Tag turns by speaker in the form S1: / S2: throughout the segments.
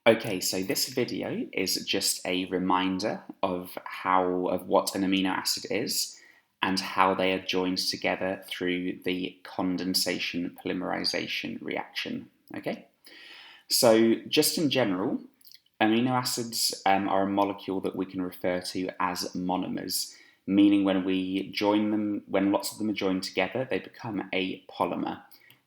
S1: Okay, so this video is just a reminder of what an amino acid is and how they are joined together through the condensation polymerization reaction. Okay, so just in general, amino acids are a molecule that we can refer to as monomers, meaning when we join them, when lots of them are joined together, they become a polymer.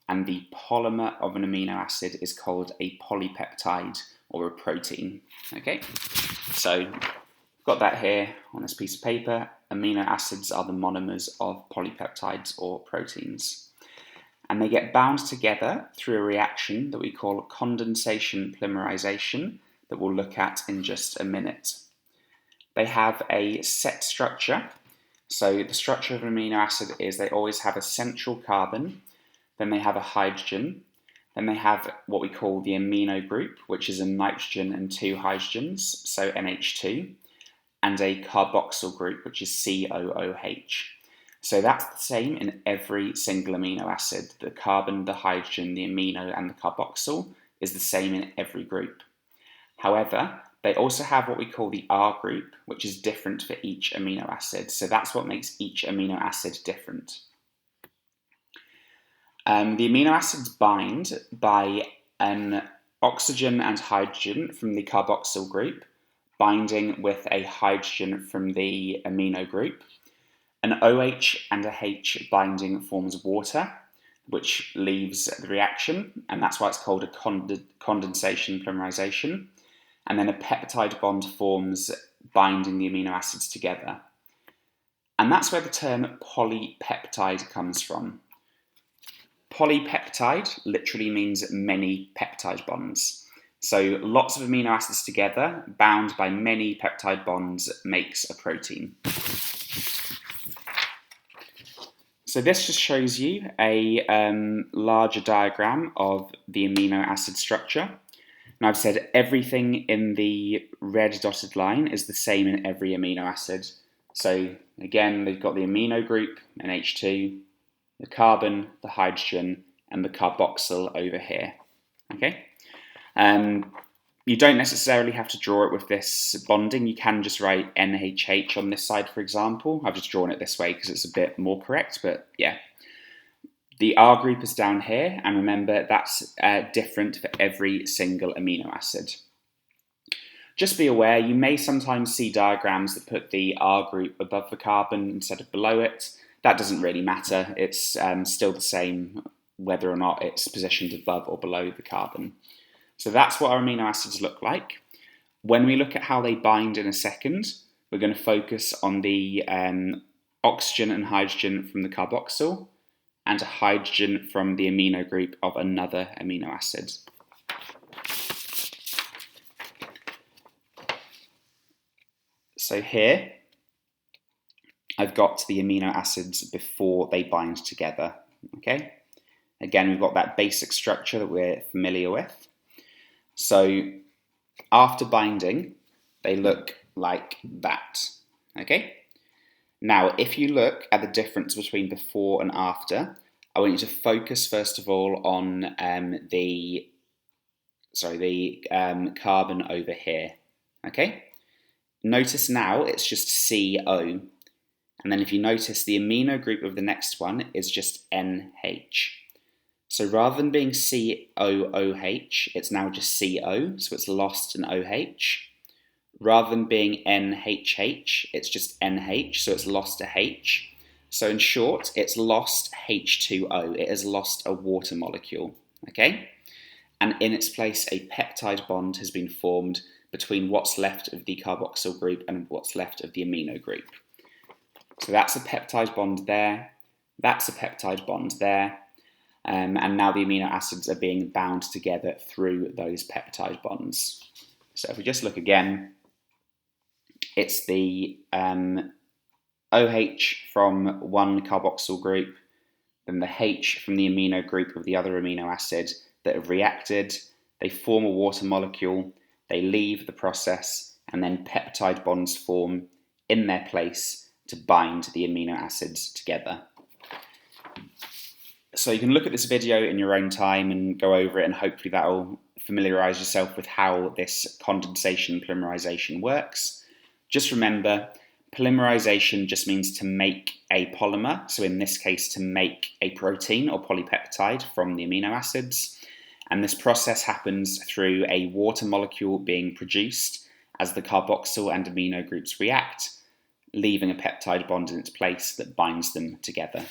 S1: And the polymer of an amino acid is called a polypeptide or a protein. Okay, so I've got that here on this piece of paper. Amino acids are the monomers of polypeptides or proteins. And they get bound together through a reaction that we call condensation polymerization that we'll look at in just a minute. They have a set structure. So the structure of an amino acid is they always have a central carbon, then they have a hydrogen, then they have what we call the amino group, which is a nitrogen and two hydrogens, so NH2, and a carboxyl group, which is COOH. So that's the same in every single amino acid. The carbon, the hydrogen, the amino, and the carboxyl is the same in every group. However, they also have what we call the R group, which is different for each amino acid. So that's what makes each amino acid different. The amino acids bind by an oxygen and hydrogen from the carboxyl group, binding with a hydrogen from the amino group. An OH and a H binding forms water, which leaves the reaction, and that's why it's called a condensation polymerization. And then a peptide bond forms, binding the amino acids together. And that's where the term polypeptide comes from. Polypeptide literally means many peptide bonds. So lots of amino acids together, bound by many peptide bonds, makes a protein. So this just shows you a larger diagram of the amino acid structure. Now I've said everything in the red dotted line is the same in every amino acid. So again, they've got the amino group, NH2, the carbon, the hydrogen, and the carboxyl over here. Okay. You don't necessarily have to draw it with this bonding. You can just write NHH on this side, for example. I've just drawn it this way because it's a bit more correct, but yeah. The R group is down here, and remember that's different for every single amino acid. Just be aware, you may sometimes see diagrams that put the R group above the carbon instead of below it. That doesn't really matter. It's still the same whether or not it's positioned above or below the carbon. So that's what our amino acids look like. When we look at how they bind in a second, we're going to focus on the oxygen and hydrogen from the carboxyl and a hydrogen from the amino group of another amino acid. So here, I've got the amino acids before they bind together, okay? Again, we've got that basic structure that we're familiar with. So after binding, they look like that, okay? Now, if you look at the difference between before and after, I want you to focus first of all on the carbon over here, okay? Notice now it's just CO. And then if you notice, the amino group of the next one is just NH. So rather than being COOH, it's now just CO, so it's lost an OH. Rather than being NHH, it's just NH, so it's lost a H. So in short, it's lost H2O. It has lost a water molecule, okay? And in its place, a peptide bond has been formed between what's left of the carboxyl group and what's left of the amino group. So that's a peptide bond there, that's a peptide bond there, and now the amino acids are being bound together through those peptide bonds. So if we just look again, it's the OH from one carboxyl group, then the H from the amino group of the other amino acid that have reacted, they form a water molecule, they leave the process, and then peptide bonds form in their place to bind the amino acids together. So you can look at this video in your own time and go over it, and hopefully that will familiarize yourself with how this condensation polymerization works, just remember polymerization just means to make a polymer, so in this case to make a protein or polypeptide from the amino acids, and this process happens through a water molecule being produced as the carboxyl and amino groups react, leaving a peptide bond in its place that binds them together.